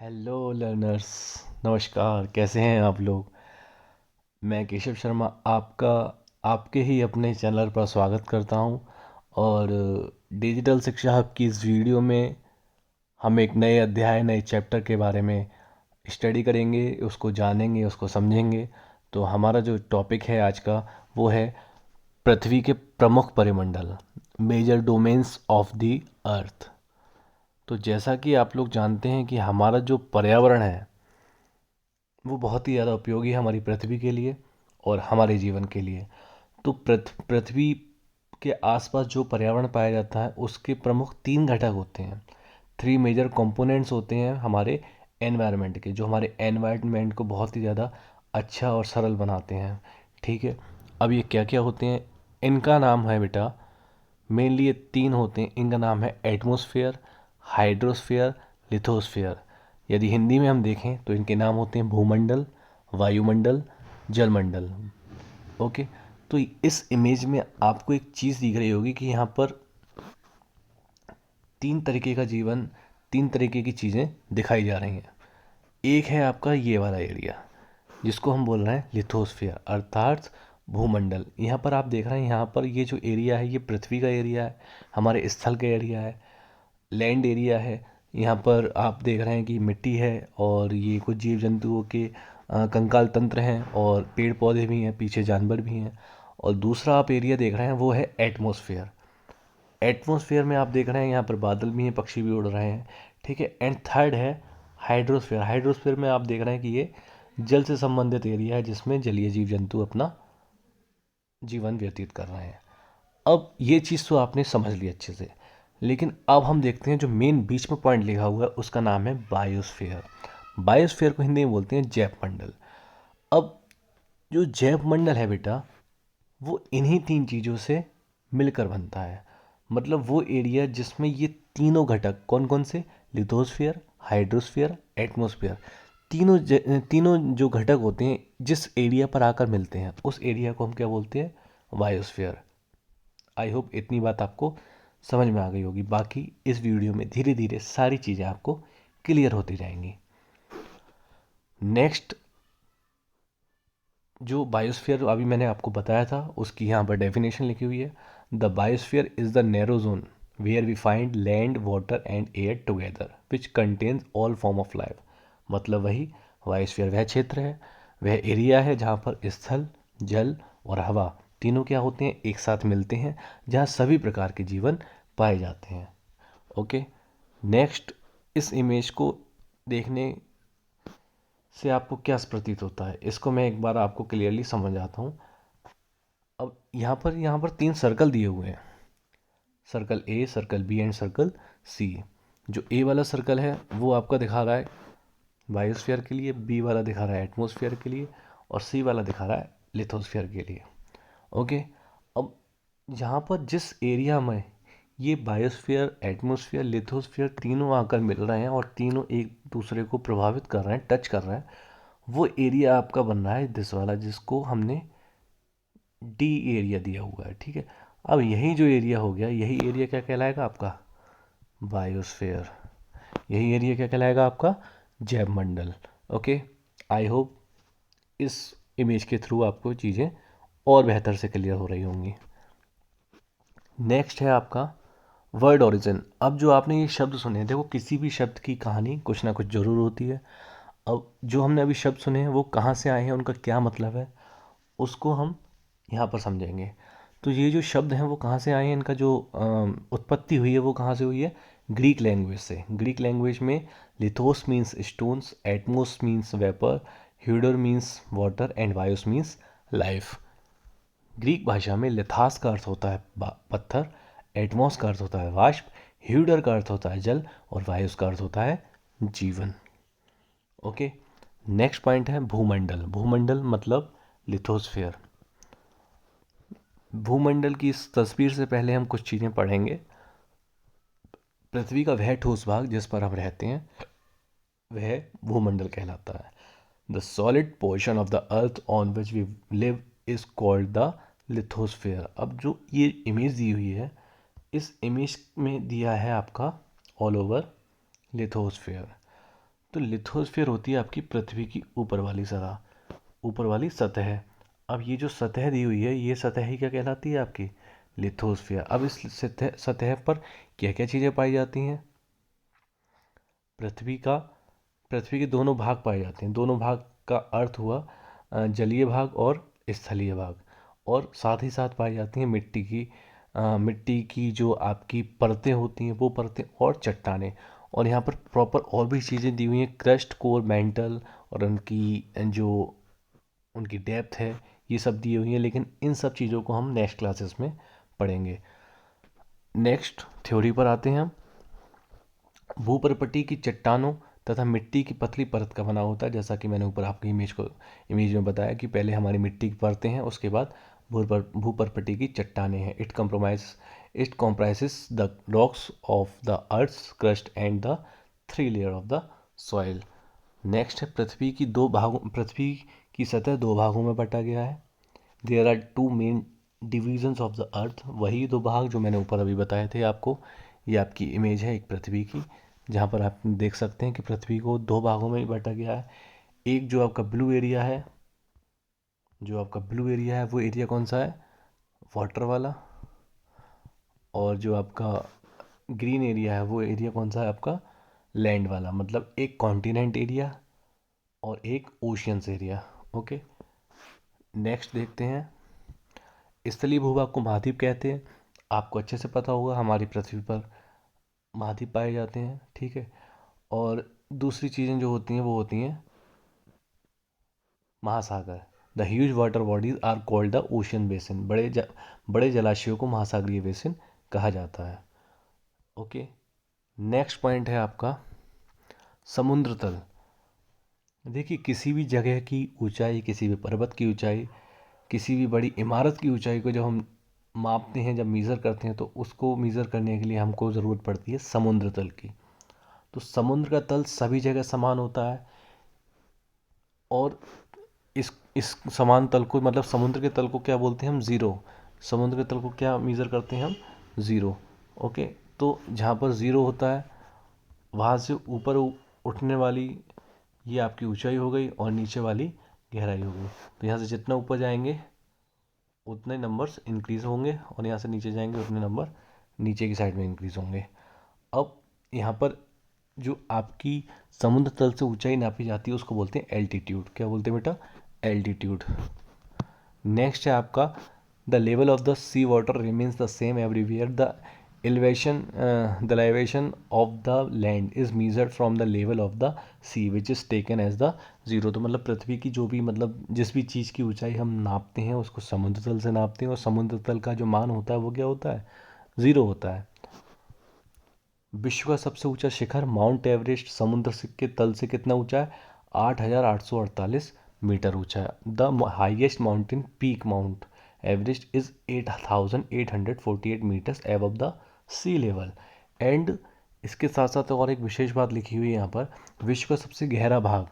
Hello learners. नमस्कार, कैसे हैं आप लोग। मैं केशव शर्मा आपका आपके ही अपने चैनल पर स्वागत करता हूं। और डिजिटल शिक्षा हब की इस वीडियो में हम एक नए अध्याय नए चैप्टर के बारे में स्टडी करेंगे, उसको जानेंगे, उसको समझेंगे। तो हमारा जो टॉपिक है आज का वो है पृथ्वी के प्रमुख परिमंडल, major domains of the earth. तो जैसा कि आप लोग जानते हैं कि हमारा जो पर्यावरण है वो बहुत ही ज़्यादा उपयोगी है हमारी पृथ्वी के लिए और हमारे जीवन के लिए। तो पृथ्वी के आसपास जो पर्यावरण पाया जाता है उसके प्रमुख तीन घटक होते हैं। थ्री मेजर कंपोनेंट्स होते हैं हमारे एनवायरनमेंट के, जो हमारे एनवायरनमेंट को बहुत ही ज़्यादा अच्छा और सरल बनाते हैं। ठीक है, अब ये क्या क्या होते हैं, इनका नाम है बेटा, मेनली ये तीन होते हैं। इनका नाम है एटमॉस्फेयर, हाइड्रोस्फेयर, लिथोस्फेयर। यदि हिंदी में हम देखें तो इनके नाम होते हैं भूमंडल, वायुमंडल, जलमंडल। ओके। तो इस इमेज में आपको एक चीज़ दिख रही होगी कि यहाँ पर तीन तरीके का जीवन, तीन तरीके की चीज़ें दिखाई जा रही हैं। एक है आपका ये वाला एरिया जिसको हम बोल रहे हैं लिथोस्फियर अर्थात भूमंडल। यहाँ पर आप देख रहे हैं, यहाँ पर ये जो एरिया है ये पृथ्वी का एरिया है, हमारे स्थल का एरिया है, लैंड एरिया है। यहाँ पर आप देख रहे हैं कि मिट्टी है और ये कुछ जीव जंतुओं के कंकाल तंत्र हैं और पेड़ पौधे भी हैं, पीछे जानवर भी हैं। और दूसरा आप एरिया देख रहे हैं वो है एटमॉस्फेयर। एटमॉस्फेयर में आप देख रहे हैं यहाँ पर बादल भी हैं, पक्षी भी उड़ रहे हैं। ठीक है। एंड थर्ड है हाइड्रोस्फेयर। हाइड्रोस्फेयर में आप देख रहे हैं कि ये जल से संबंधित एरिया है जिसमें जलीय जीव जंतु अपना जीवन व्यतीत कर रहे हैं। अब ये चीज़ तो आपने समझ ली अच्छे से, लेकिन अब हम देखते हैं जो मेन बीच में पॉइंट लिखा हुआ है उसका नाम है बायोस्फीयर। बायोस्फीयर को हिंदी में बोलते हैं जैव मंडल। अब जो जैव मंडल है बेटा वो इन्हीं तीन चीज़ों से मिलकर बनता है। मतलब वो एरिया जिसमें ये तीनों घटक कौन कौन से, लिथोस्फीयर, हाइड्रोस्फीयर, एटमॉस्फेयर, तीनों जो घटक होते हैं जिस एरिया पर आकर मिलते हैं उस एरिया को हम क्या बोलते हैं, बायोस्फीयर। आई होप इतनी बात आपको समझ में आ गई होगी। बाकी इस वीडियो में धीरे धीरे सारी चीज़ें आपको क्लियर होती जाएंगी। नेक्स्ट, जो बायोस्फीयर अभी मैंने आपको बताया था उसकी यहाँ पर डेफिनेशन लिखी हुई है। The biosphere is the narrow zone where we find land water and air together which contains all form of life. मतलब वही बायोस्फीयर वह क्षेत्र है, वह एरिया है जहाँ पर स्थल, जल और हवा तीनों क्या होते हैं, एक साथ मिलते हैं, जहाँ सभी प्रकार के जीवन पाए जाते हैं। ओके। नेक्स्ट, इस इमेज को देखने से आपको क्या प्रतीत होता है, इसको मैं एक बार आपको क्लियरली समझ आता हूँ। अब यहाँ पर तीन सर्कल दिए हुए हैं, circle A, circle B and circle C. जो ए वाला सर्कल है वो आपका दिखा रहा है बायोस्फीयर के लिए, बी वाला दिखा रहा है एटमॉस्फेयर के लिए और सी वाला दिखा रहा है लिथोस्फीयर के लिए। ओके। अब यहाँ पर जिस एरिया में ये बायोस्फीयर, एटमॉस्फेयर, लिथोस्फीयर तीनों आकर मिल रहे हैं और तीनों एक दूसरे को प्रभावित कर रहे हैं, टच कर रहे हैं, वो एरिया आपका बन रहा है दिस वाला जिसको हमने डी एरिया दिया हुआ है। ठीक है। अब यही जो एरिया हो गया, यही एरिया क्या कहलाएगा आपका, बायोस्फेयर। यही एरिया क्या कहलाएगा आपका, जैव मंडल। ओके। आई होप इस इमेज के थ्रू आपको चीज़ें और बेहतर से क्लियर हो रही होंगी। नेक्स्ट है आपका वर्ड ओरिजिन। अब जो आपने ये शब्द सुने, देखो किसी भी शब्द की कहानी कुछ ना कुछ जरूर होती है। अब जो हमने अभी शब्द सुने हैं वो कहाँ से आए हैं, उनका क्या मतलब है, उसको हम यहाँ पर समझेंगे। तो ये जो शब्द हैं वो कहाँ से आए हैं, इनका जो उत्पत्ति हुई है वो कहाँ से हुई है, ग्रीक लैंग्वेज से। ग्रीक लैंग्वेज में lithos means stones, atmos means vapour, hudor means water and bios means life. Greek भाषा में लिथास का अर्थ होता है पत्थर, एटमॉस का अर्थ होता है वाष्प, ह्यूडर का अर्थ होता है जल और वायुस का अर्थ होता है जीवन। ओके। नेक्स्ट पॉइंट है भूमंडल। भूमंडल मतलब लिथोस्फेयर। भूमंडल की इस तस्वीर से पहले हम कुछ चीज़ें पढ़ेंगे। पृथ्वी का वह ठोस भाग जिस पर हम रहते हैं वह भूमंडल कहलाता है। The solid portion of the earth on which we live is called the lithosphere. अब जो ये इमेज दी हुई है, इस इमेज में दिया है आपका ऑल ओवर लिथोस्फेयर। तो लिथोस्फीयर होती है आपकी पृथ्वी की ऊपर वाली सतह। अब ये जो सतह दी हुई है, ये सतह ही क्या कहलाती है आपकी? लिथोस्फीयर। अब इस सतह पर क्या क्या चीज़ें पाई जाती हैं? पृथ्वी का पृथ्वी के दोनों भाग पाए जाते हैं। दोनों भाग का अर्थ हुआ जलीय भाग और स्थलीय भाग। और साथ ही साथ पाई जाती हैं मिट्टी की जो आपकी परतें होती हैं, वो परतें और चट्टानें। और यहाँ पर प्रॉपर और भी चीज़ें दी हुई हैं, क्रस्ट, कोर, मेंटल, और उनकी डेप्थ है, ये सब दी हुई हैं। लेकिन इन सब चीज़ों को हम नेक्स्ट क्लासेस में पढ़ेंगे। नेक्स्ट थ्योरी पर आते हैं हम। भूपर्पटी की चट्टानों तथा मिट्टी की पतली परत का बना होता है। जैसा कि मैंने ऊपर आपकी इमेज में बताया कि पहले हमारी मिट्टी की परतें हैं, उसके बाद भूपर्पटी की चट्टानें हैं। It comprises the rocks of the earth's crust and the three layer of the soil. Next है पृथ्वी की सतह दो भागों में बटा गया है। There are two main divisions of the earth. वही दो भाग जो मैंने ऊपर अभी बताए थे आपको। ये आपकी इमेज है एक पृथ्वी की, जहाँ पर आप देख सकते हैं कि पृथ्वी को दो भागों में बांटा गया है। एक जो आपका ब्लू एरिया है, वो एरिया कौन सा है? वाटर वाला। और जो आपका ग्रीन एरिया है, वो एरिया कौन सा है आपका? लैंड वाला। मतलब एक कॉन्टिनेंट एरिया और एक ओशियंस एरिया। ओके, नेक्स्ट देखते हैं। स्थलीय भूभाग को महाद्वीप कहते हैं। आपको अच्छे से पता होगा, हमारी पृथ्वी पर महाद्वीप पाए जाते हैं, ठीक है। और दूसरी चीज़ें जो होती हैं वो होती हैं महासागर। The huge water bodies are called the ocean basin. बड़े जलाशयों को महासागरीय बेसिन कहा जाता है। ओके, नेक्स्ट पॉइंट है आपका समुद्र तल। देखिए, किसी भी जगह की ऊंचाई, किसी भी पर्वत की ऊंचाई, किसी भी बड़ी इमारत की ऊंचाई को जब हम मापते हैं, जब मीज़र करते हैं, तो उसको मीज़र करने के लिए हमको ज़रूरत पड़ती है समुद्र तल की। तो समुद्र का तल सभी जगह समान होता है। और इस समान तल को, मतलब समुद्र के तल को क्या बोलते हैं हम? ज़ीरो। समुद्र के तल को क्या मीज़र करते हैं हम? ज़ीरो। ओके, तो जहाँ पर ज़ीरो होता है, वहाँ से ऊपर उठने वाली ये आपकी ऊंचाई हो गई, और नीचे वाली गहराई हो गई। तो यहाँ से जितना ऊपर जाएंगे उतने नंबर्स इंक्रीज़ होंगे, और यहाँ से नीचे जाएंगे उतने नंबर नीचे की साइड में इंक्रीज़ होंगे। अब यहाँ पर जो आपकी समुद्र तल से ऊंचाई नापी जाती है, उसको बोलते हैं एल्टीट्यूड। क्या बोलते हैं बेटा? एल्टीट्यूड। नेक्स्ट है आपका the level of the sea water remains the same everywhere. The elevation of the land is measured from the level of the sea which is taken as the zero. तो मतलब पृथ्वी की जो भी, मतलब जिस भी चीज़ की ऊंचाई हम नापते हैं, उसको समुद्र तल से नापते हैं, और समुद्र तल का जो मान होता है वो क्या होता है? ज़ीरो होता है। विश्व का सबसे ऊंचा शिखर माउंट एवरेस्ट समुद्र के तल से कितना ऊंचा है? 8,848 मीटर ऊंचा है। The highest mountain peak Mount Everest is 8,848 metres above the sea level. And इसके साथ साथ और एक विशेष बात लिखी हुई है यहाँ पर। विश्व का सबसे गहरा भाग,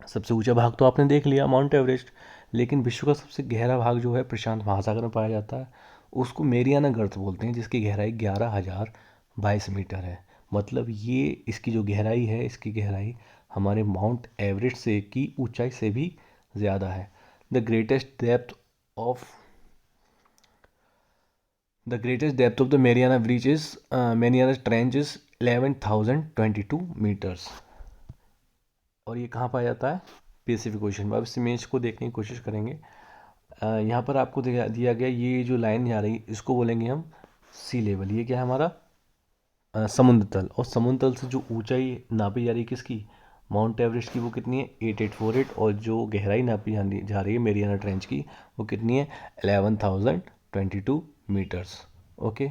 सबसे ऊंचा भाग तो आपने देख लिया माउंट एवरेस्ट, लेकिन विश्व का सबसे गहरा भाग जो है प्रशांत महासागर में पाया जाता है। उसको मेरियाना गर्त बोलते हैं, जिसकी गहराई 11,022 मीटर है। मतलब ये इसकी जो गहराई है, इसकी गहराई हमारे माउंट एवरेस्ट से की ऊंचाई से भी ज़्यादा है। The greatest depth of the Mariana trench is 11,022 metres. और ये कहाँ पाया जाता है? पैसिफिक ओशन में। अब इस इमेज को देखने की कोशिश करेंगे। यहाँ पर आपको दिया गया ये जो लाइन जा रही है, इसको बोलेंगे हम सी लेवल। ये क्या है हमारा? समुद्र तल। और समुद्र तल से जो ऊंचाई नापी जा रही है किसकी? माउंट एवरेस्ट की, वो कितनी है? 8848। और जो गहराई नापी जा रही है मेरियाना ट्रेंच की, वो कितनी है? 11,022 मीटर्स। ओके,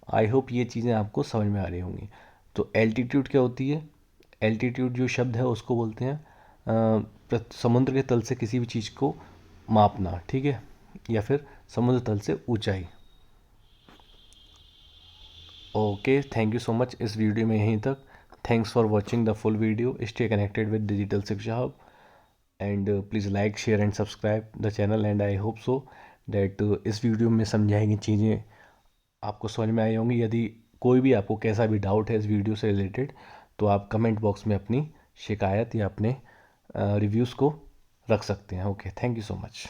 आई होप ये चीज़ें आपको समझ में आ रही होंगी। तो एल्टीट्यूड क्या होती है? एल्टीट्यूड जो शब्द है उसको बोलते हैं समुद्र के तल से किसी भी चीज़ को मापना, ठीक है, या फिर समुद्र तल से ऊंचाई। Okay, thank you so much. इस वीडियो में यहीं तक। Thanks for watching the full video. Stay connected with digital Shiksha hub, and please like, share and subscribe the channel. And I hope so that इस वीडियो में समझाई गई चीज़ें आपको समझ में आई होंगी। यदि कोई भी आपको कैसा भी डाउट है इस वीडियो से रिलेटेड, तो आप कमेंट बॉक्स में अपनी शिकायत या अपने रिव्यूज़ को रख सकते हैं। Okay, thank you so much.